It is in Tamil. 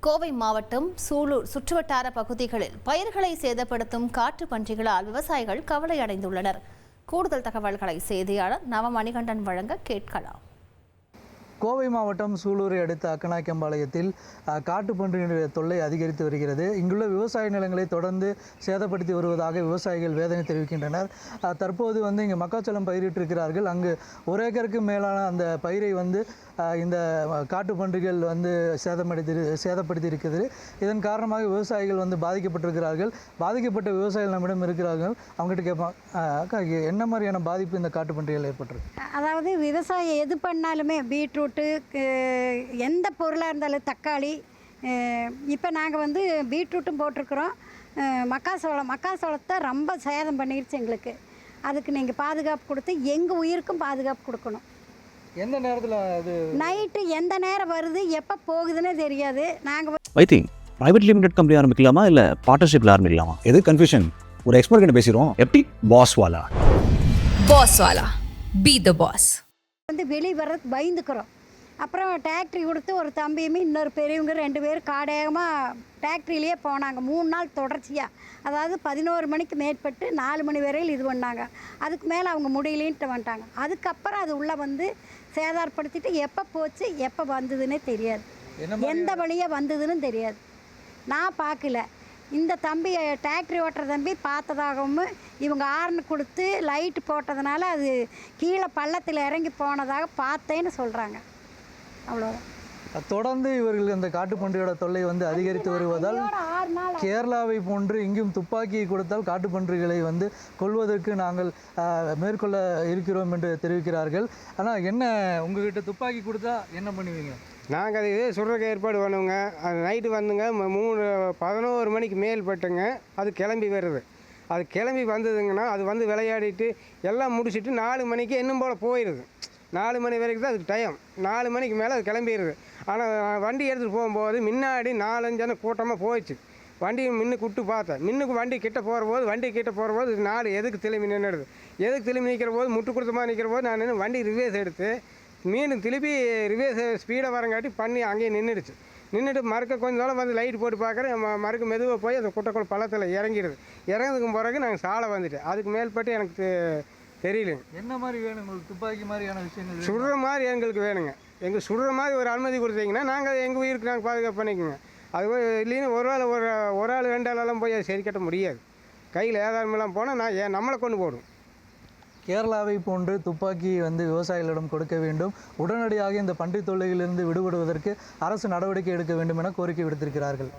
கோவை மாவட்டம் சூலூர் சுற்றுவட்டார பகுதிகளில் பயிர்களை சேதப்படுத்தும் காட்டு பன்றிகளால் விவசாயிகள் கவலை அடைந்துள்ளனர். கூடுதல் தகவல்களை செய்தியாளர் நவமணிகண்டன் வழங்க கேட்கலாம். கோவை மாவட்டம் சூலூரை அடுத்த அக்கனாக்கம்பாளையத்தில் காட்டுப்பன்றியினுடைய தொல்லை அதிகரித்து வருகிறது. இங்குள்ள விவசாய நிலங்களை தொடர்ந்து சேதப்படுத்தி வருவதாக விவசாயிகள் வேதனை தெரிவிக்கின்றனர். தற்போது இங்கே மக்காச்சோளம் பயிரிட்டிருக்கிறார்கள். அங்கு ஒரு ஏக்கருக்கு மேலான அந்த பயிரை இந்த காட்டுப்பன்றிகள் சேதப்படுத்தி இருக்கிறது. இதன் காரணமாக விவசாயிகள் பாதிக்கப்பட்டிருக்கிறார்கள். பாதிக்கப்பட்ட விவசாயிகள் நம்மிடம் இருக்கிறார்கள். அவங்ககிட்ட கேட்பாங்க, என்ன மாதிரியான பாதிப்பு இந்த காட்டுப்பன்றிகள் ஏற்பட்டிருக்கு? அதாவது விவசாயம் எது பண்ணாலுமே பீட்ரூட்டு எந்த பொருளாக இருந்தாலும் தக்காளி, இப்போ நாங்கள் பீட்ரூட்டும் போட்டிருக்கிறோம். மக்காசோளத்தை ரொம்ப சேதம் பண்ணிடுச்சு எங்களுக்கு. அதுக்கு நீங்கள் பாதுகாப்பு கொடுத்து எங்கள் உயிருக்கும் பாதுகாப்பு கொடுக்கணும். எந்த நேரத்தில் அது நைட்டு எந்த நேரம் வருது எப்போ போகுதுன்னே தெரியாது. நாங்கள் பிரைவேட் லிமிடெட் கம்பெனி ஆரம்பிக்கலாமா இல்லை பார்ட்னர்ஷிப்பில் ஆரம்பிக்கலாமா? எது கன்ஃபியூஷன்? ஒரு எக்ஸ்பர்ட் கிட்ட பேசுகிறோம். எப்படி? பாஸ்வாலா பி த பாஸ். வெளியே வர்றதுக்கு பயந்துக்கிறோம். அப்புறம் டிராக்டரி கொடுத்து ஒரு தம்பியுமே இன்னொரு பெரியவங்க 2 பேர் காடகமாக டிராக்டரியிலே போனாங்க 3 நாள் தொடர்ச்சியாக. அதாவது 11 மணிக்கு மேற்பட்டு 4 மணி வரையில் இது பண்ணாங்க. அதுக்கு மேலே அவங்க முடியலேன்ட்டு வந்துட்டாங்க. அதுக்கப்புறம் அது உள்ளே சேதாரப்படுத்திட்டு எப்போ போச்சு எப்போ வந்ததுன்னே தெரியாது, எந்த வழியாக வந்ததுன்னு தெரியாது. நான் பார்க்கல. இந்த தம்பி டிராக்டரி ஓட்டுற தம்பி பார்த்ததாகவும் இவங்க ஆர்னு கொடுத்து லைட்டு போட்டதுனால அது கீழே பள்ளத்தில் இறங்கி போனதாக பார்த்தேன்னு சொல்கிறாங்க. அவ்வளோதான். தொடர்ந்து இவர்கள் இந்த காட்டுப்பன்றியோட தொல்லை அதிகரித்து வருவதால் கேரளாவை போன்று இங்கும் துப்பாக்கியை கொடுத்தால் காட்டுப்பன்றிகளை கொல்வதற்கு நாங்கள் மேற்கொள்ள இருக்கிறோம் என்று தெரிவிக்கிறார்கள். ஆனால் என்ன, உங்ககிட்ட துப்பாக்கி கொடுத்தா என்ன பண்ணுவீங்க? நாங்கள் அது சுடுறதுக்கு ஏற்பாடு பண்ணுவோங்க. அது நைட்டு 11 மணிக்கு மேல்பட்டுங்க அது கிளம்பி வருது. அது கிளம்பி வந்ததுங்கன்னா அது விளையாடிட்டு எல்லாம் முடிச்சுட்டு 4 மணிக்கு இன்னும் போல் போயிடுது. 4 மணி வரைக்கும் தான் அதுக்கு டைம். 4 மணிக்கு மேலே அது கிளம்பிடுது. ஆனால் வண்டி எடுத்துகிட்டு போகும்போது முன்னாடி 4-5 கூட்டமாக போயிடுச்சு. வண்டி மின்னுக்கு விட்டு பார்த்தேன். மின்னுக்கு வண்டி கிட்ட போகிற போது 4 எதுக்கு திரும்பி நின்றுடுது. எதுக்கு திரும்பி நிற்கிற போது முட்டு கொடுத்தமாக நிற்கிற போது நான் வண்டி ரிவேஸ் எடுத்து மீண்டும் திருப்பி ரிவேஸ் ஸ்பீடாக வரங்காட்டி பண்ணி அங்கேயே நின்றுட்டு மறுக்க கொஞ்சம் தூரம் லைட் போட்டு பார்க்குறேன். மறுக்க மெதுவாக போய் அந்த குட்டைக்குள் பள்ளத்தில் இறங்கிடுது. இறங்குறதுக்கு பிறகு நாங்கள் சாலை வந்துட்டு அதுக்கு மேல்பட்டு எனக்கு தெரியலைங்க. என்ன மாதிரி வேணும் உங்களுக்கு? துப்பாக்கி மாதிரியான விஷயங்கள் சுடுற மாதிரி எங்களுக்கு வேணுங்க. எங்களுக்கு சுடுற மாதிரி ஒரு அனுமதி கொடுத்தீங்கன்னா நாங்கள் எங்கள் உயிருக்கு நாங்கள் பாதுகாப்பு பண்ணிக்கோங்க. அது இல்லைன்னு ஒரு ஆள் 2 ஆளெல்லாம் போய் சரி கட்ட முடியாது. கையில் ஏதாரமெல்லாம் போனால் நம்மளை கொண்டு போடும். கேரளாவை போன்று துப்பாக்கி விவசாயிகளிடம் கொடுக்க வேண்டும். உடனடியாக இந்த பன்றி தொல்லையிலிருந்து விடுபடுவதற்கு அரசு நடவடிக்கை எடுக்க வேண்டும் என கோரிக்கை விடுத்திருக்கிறார்கள்.